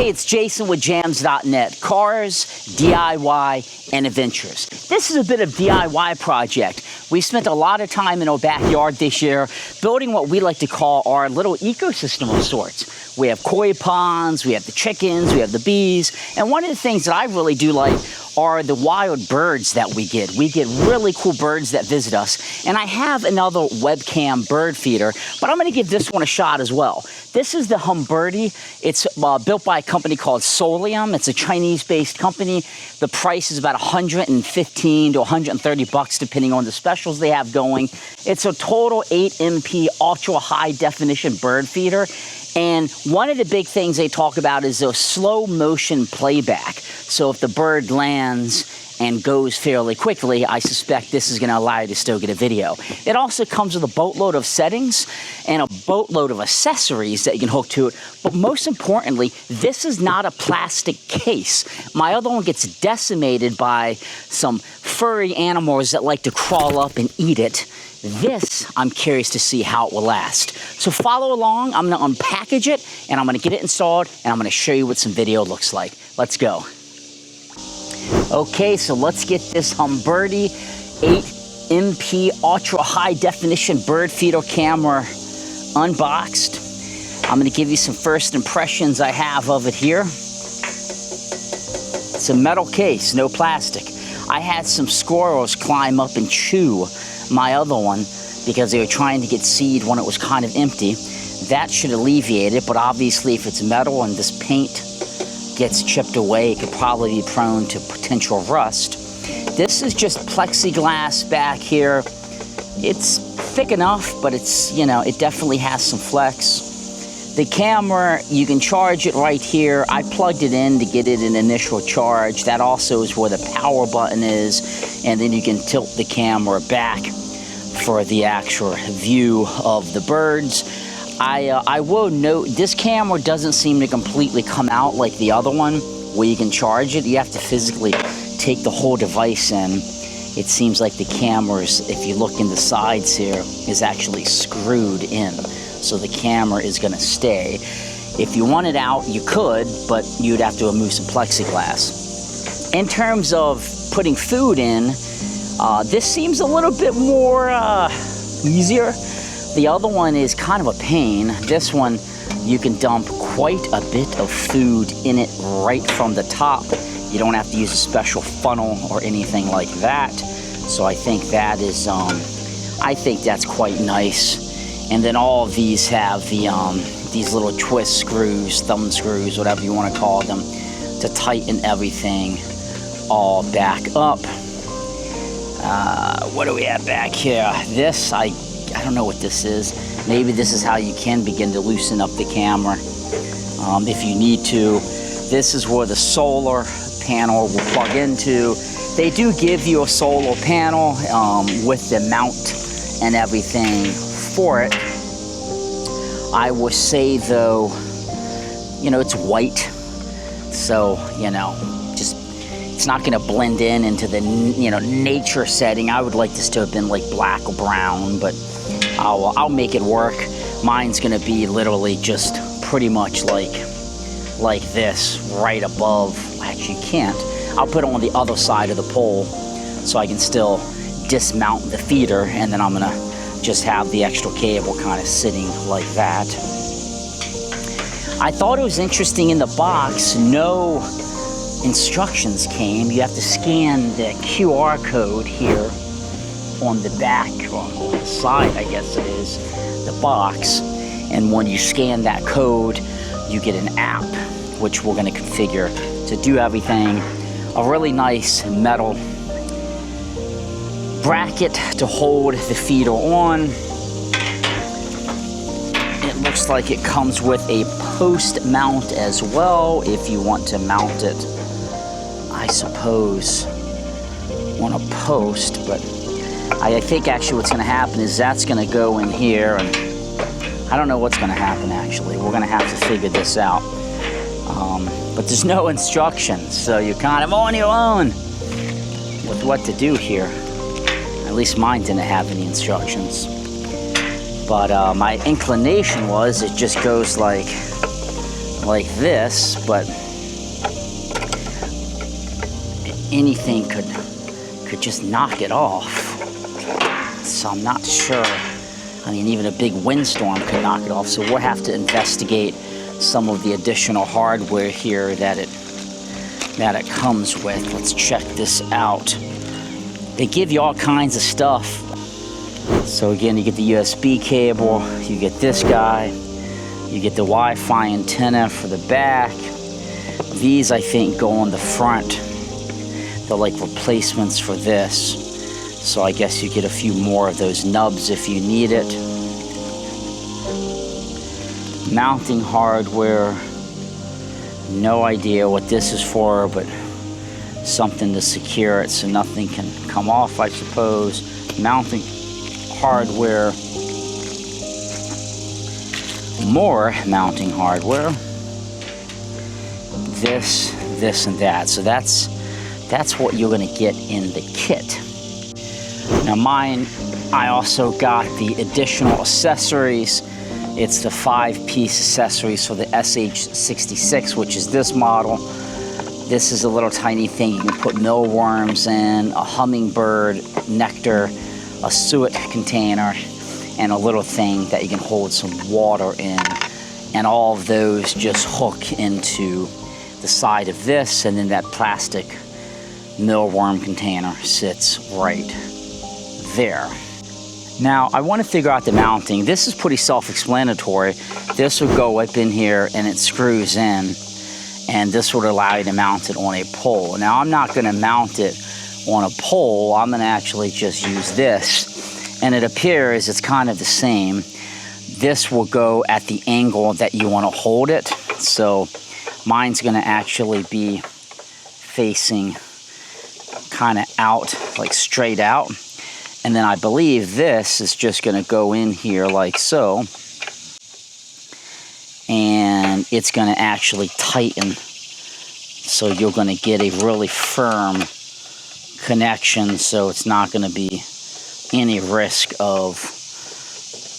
Hey, it's Jason with jamzDOTnet, cars, DIY, and adventures. This is a bit of DIY project. We spent a lot of time in our backyard this year building what we like to call our little ecosystem of sorts. We have koi ponds, we have the chickens, we have the bees, and one of the things that I really do like are the wild birds that we get. We get really cool birds that visit us, and I have another webcam bird feeder, but I'm gonna give this one a shot as well. This is the Humbirdy. It's built by a company called Solium. It's a Chinese-based company. The price is about 115 to 130 bucks depending on the specials they have going. It's a total 8MP ultra high definition bird feeder. And one of the big things they talk about is the slow motion playback. So if the bird lands and goes fairly quickly, I suspect this is going to allow you to still get a video. It also comes with a boatload of settings and a boatload of accessories that you can hook to it. But most importantly, this is not a plastic case. My other one gets decimated by some furry animals that like to crawl up and eat it. This, I'm curious to see how it will last. So follow along. I'm going to unpackage it, and I'm going to get it installed, and I'm going to show you what some video looks like. Let's go. Okay, so let's get this Humbirdy 8MP ultra high definition bird feeder camera unboxed. I'm going to give you some first impressions I have of it here. It's a metal case, no plastic. I had some squirrels climb up and chew my other one because they were trying to get seed when it was kind of empty. That should alleviate it, but obviously if it's metal and this paint gets chipped away, it could probably be prone to potential rust. This is just plexiglass back here. It's thick enough, but it's, you know, it definitely has some flex. The camera, you can charge it right here. I plugged it in to get it an initial charge. That also is where the power button is, and then you can tilt the camera back for the actual view of the birds. I will note, this camera doesn't seem to completely come out like the other one, where you can charge it. You have to physically take the whole device in. It seems like the cameras, if you look in the sides here, is actually screwed in. So the camera is gonna stay. If you want it out, you could, but you'd have to remove some plexiglass. In terms of putting food in, this seems a little bit more easier. The other one is kind of a pain. This one, you can dump quite a bit of food in it right from the top. You don't have to use a special funnel or anything like that. So I think that is, I think that's quite nice. And then all of these have the these little twist screws, thumb screws, whatever you want to call them, to tighten everything all back up. What do we have back here? This, I don't know what this is. Maybe this is how you can begin to loosen up the camera if you need to. This is where the solar panel will plug into. They do give you a solar panel with the mount and everything for it. I would say though, you know, it's white, so, you know, just, it's not gonna blend in into the, you know, nature setting. I would like this to have been like black or brown, but I'll make it work. Mine's gonna be literally just pretty much like this, right above. Actually, you can't. I'll put it on the other side of the pole so I can still dismount the feeder, and then I'm gonna just have the extra cable kind of sitting like that. I thought it was interesting in the box, no instructions came. You have to scan the QR code here on the back, or on the side, I guess it is, the box. And when you scan that code, you get an app, which we're gonna configure to do everything. A really nice metal bracket to hold the feeder on. It looks like it comes with a post mount as well if you want to mount it, I suppose, on a post. But I think actually what's going to happen is that's going to go in here, and I don't know what's going to happen actually. We're going to have to figure this out. But there's no instructions, so you're kind of on your own with what to do here. At least mine didn't have any instructions. But my inclination was it just goes like like this, but anything could just knock it off. So I'm not sure. I mean, even a big windstorm could knock it off. So we'll have to investigate some of the additional hardware here that it comes with. Let's check this out. They give you all kinds of stuff. So again, you get the USB cable, you get this guy, you get the Wi-Fi antenna for the back. These, I think, go on the front. They're like replacements for this. So I guess you get a few more of those nubs if you need it. Mounting hardware. No idea what this is for, but something to secure it so nothing can come off, I suppose. Mounting hardware. More mounting hardware. This, and that. So that's what you're going to get in the kit. Now mine, I also got the additional accessories. It's the 5-piece accessories for the SH66, which is this model. This is a little tiny thing you can put mealworms in, a hummingbird nectar, a suet container, and a little thing that you can hold some water in. And all of those just hook into the side of this, and then that plastic mealworm container sits right there. Now I want to figure out the mounting. This is pretty self-explanatory. This would go up in here and it screws in, and this would allow you to mount it on a pole. Now I'm not going to mount it on a pole. I'm going to actually just use this, and it appears it's kind of the same. This will go at the angle that you want to hold it. So mine's going to actually be facing kind of out, like straight out. And then I believe this is just going to go in here like so. And it's going to actually tighten. So you're going to get a really firm connection, so it's not going to be any risk of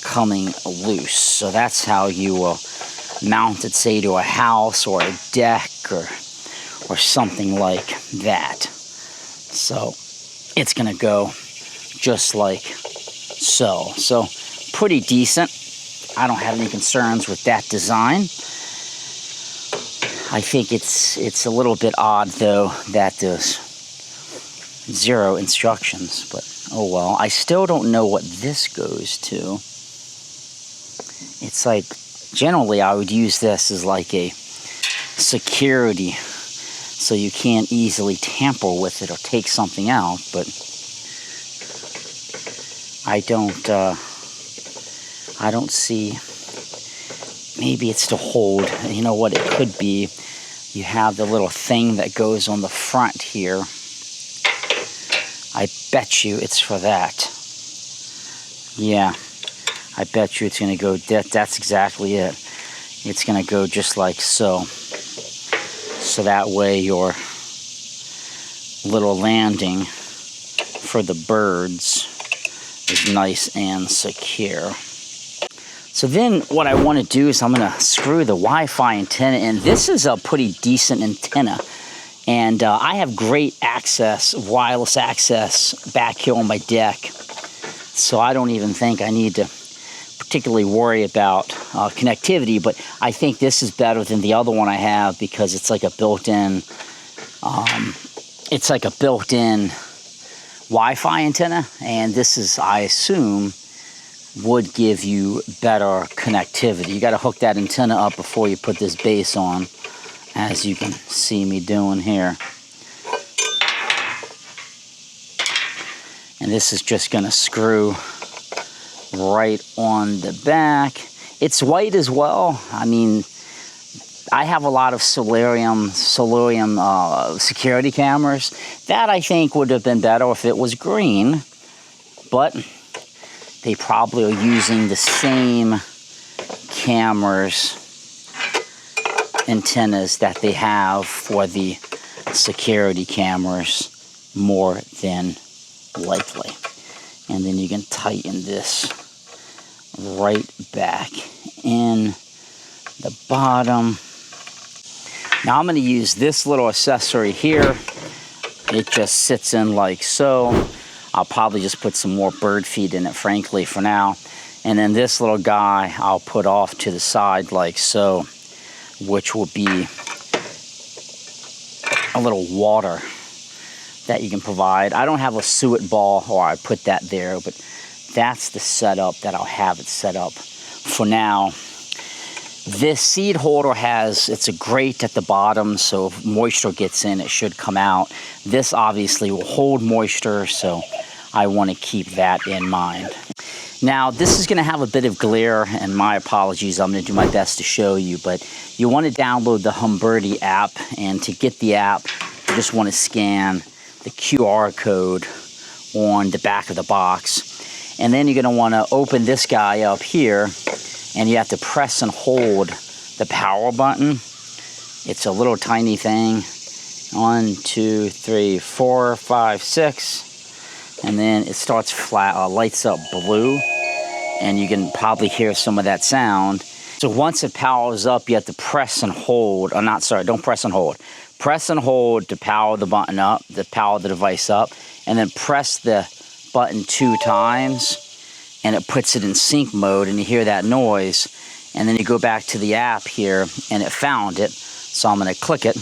coming loose. So that's how you will mount it, say, to a house or a deck or something like that. So it's going to go just like so. So pretty decent. I don't have any concerns with that design. I think it's a little bit odd though that there's 0 instructions, but oh well. I still don't know what this goes to. It's like, generally I would use this as like a security, so you can't easily tamper with it or take something out, but I don't see. Maybe it's to hold. You know what it could be? You have the little thing that goes on the front here. I bet you it's for that. Yeah, I bet you it's going to go, that's exactly it. It's going to go just like so. So that way your little landing for the birds is nice and secure. So then what I want to do is I'm going to screw the Wi-Fi antenna in. This is a pretty decent antenna. And I have great access, wireless access back here on my deck. So I don't even think I need to particularly worry about connectivity. But I think this is better than the other one I have because it's like a built-in, Wi-Fi antenna. And this is, I assume, would give you better connectivity. You got to hook that antenna up before you put this base on, as you can see me doing here. And this is just going to screw right on the back. It's white as well. I mean, I have a lot of solarium security cameras. That I think would have been better if it was green, but they probably are using the same cameras, antennas that they have for the security cameras, more than likely. And then you can tighten this right back in the bottom. Now I'm going to use this little accessory here. It just sits in like so. I'll probably just put some more bird feed in it, frankly, for now. And then this little guy I'll put off to the side like so, which will be a little water that you can provide. I don't have a suet ball, or I put that there, but that's the setup that I'll have it set up for now. This seed holder it's a grate at the bottom, so if moisture gets in, it should come out. This obviously will hold moisture, so I want to keep that in mind. Now, this is going to have a bit of glare, and my apologies. I'm going to do my best to show you, but you want to download the Humbirdy app, and to get the app, you just want to scan the QR code on the back of the box. And then you're going to want to open this guy up here, and you have to press and hold the power button. It's a little tiny thing. 1, 2, 3, 4, 5, 6. And then it starts lights up blue. And you can probably hear some of that sound. So once it powers up, you have to press and hold. Don't press and hold. Press and hold to power the button up, to power the device up. And then press the button 2 times. And it puts it in sync mode, and you hear that noise. And then you go back to the app here, and it found it. So I'm going to click it,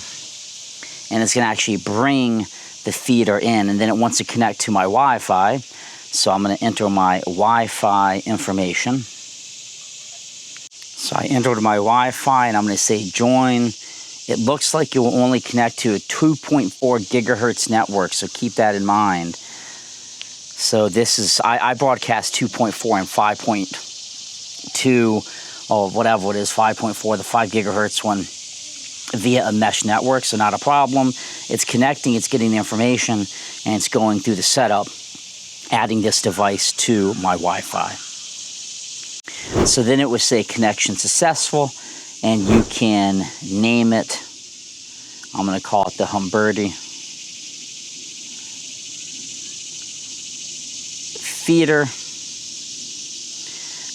and it's going to actually bring the feeder in, and then it wants to connect to my Wi-Fi. So I'm going to enter my Wi-Fi information. So I entered my Wi-Fi, and I'm going to say join. It looks like it will only connect to a 2.4 gigahertz network, so keep that in mind. So this is, I broadcast 2.4 and 5.2, or whatever it is, 5.4, the 5 gigahertz one, via a mesh network, so not a problem. It's connecting, it's getting the information, and it's going through the setup, adding this device to my Wi-Fi. So then it would say connection successful, and you can name it. I'm going to call it the Humbirdy feeder.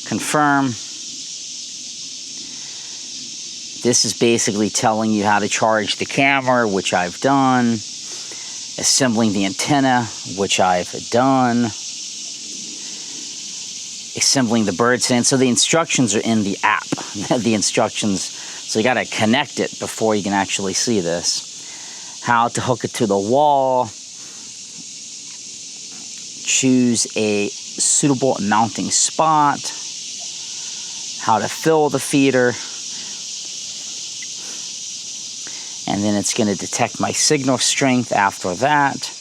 Confirm. This is basically telling you how to charge the camera, which I've done. Assembling the antenna, which I've done. Assembling the bird stand. So the instructions are in the app. The instructions, so you got to connect it before you can actually see this. How to hook it to the wall. Choose a suitable mounting spot. How to fill the feeder. And then it's going to detect my signal strength after that.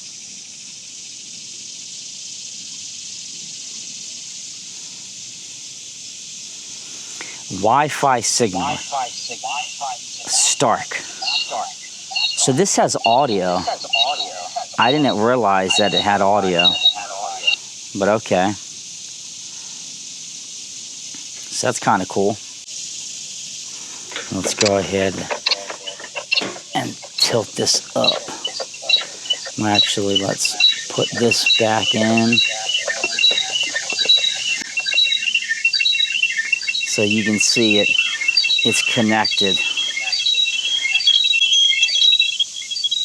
Wi-Fi signal. Stark. So this has audio. I didn't realize that it had audio. But okay. So that's kind of cool. Let's go ahead and tilt this up. Actually, let's put this back in. So you can see it's connected.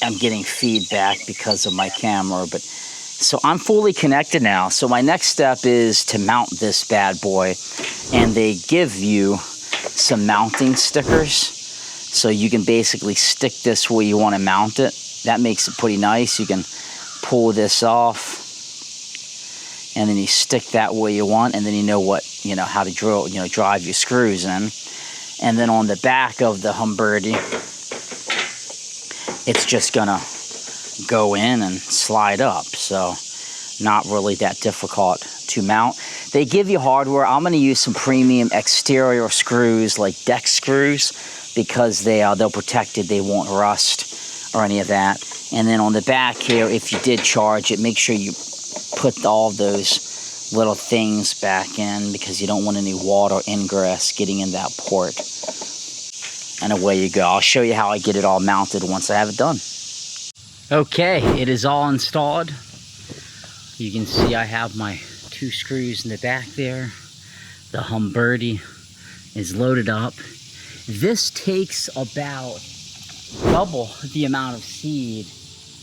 I'm getting feedback because of my camera, but so I'm fully connected now. So my next step is to mount this bad boy, and they give you some mounting stickers. So you can basically stick this where you want to mount it. That makes it pretty nice. You can pull this off, and then you stick that where you want, and then you know how to drill, drive your screws in. And then on the back of the Humbirdy, it's just gonna go in and slide up. So not really that difficult to mount. They give you hardware. I'm going to use some premium exterior screws, like deck screws, because they're protected. They won't rust or any of that. And then on the back here, if you did charge it, make sure you put all those little things back in, because you don't want any water ingress getting in that port. And away you go. I'll show you how I get it all mounted once I have it done. Okay, it is all installed. You can see I have my 2 screws in the back there. The Humbirdy is loaded up. This takes about double the amount of seed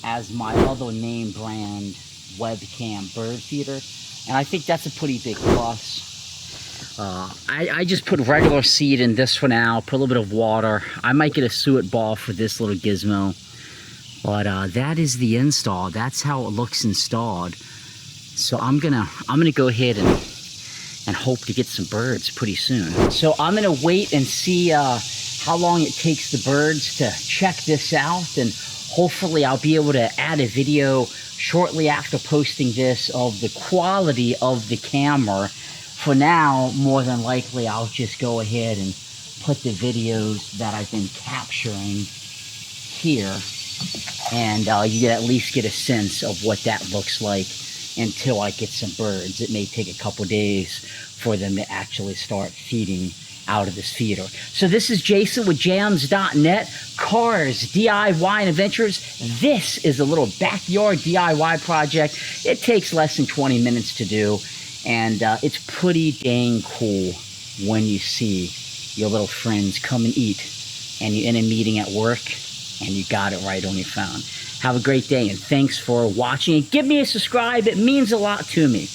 as my other name brand webcam bird feeder, and I think that's a pretty big plus. I just put regular seed in this for now, put a little bit of water. I might get a suet ball for this little gizmo, but that is the install. That's how it looks installed. So I'm gonna go ahead and hope to get some birds pretty soon. So I'm gonna wait and see how long it takes the birds to check this out, and hopefully I'll be able to add a video shortly after posting this of the quality of the camera. For now, more than likely, I'll just go ahead and put the videos that I've been capturing here, and you at least get a sense of what that looks like until I get some birds. It may take a couple days for them to actually start feeding out of this feeder. So this is Jason with jamzDOTnet, cars, DIY, and adventures. This is a little backyard DIY project. It takes less than 20 minutes to do, and it's pretty dang cool when you see your little friends come and eat, and you're in a meeting at work, and you got it right on your phone. Have a great day, and thanks for watching. Give me a subscribe. It means a lot to me.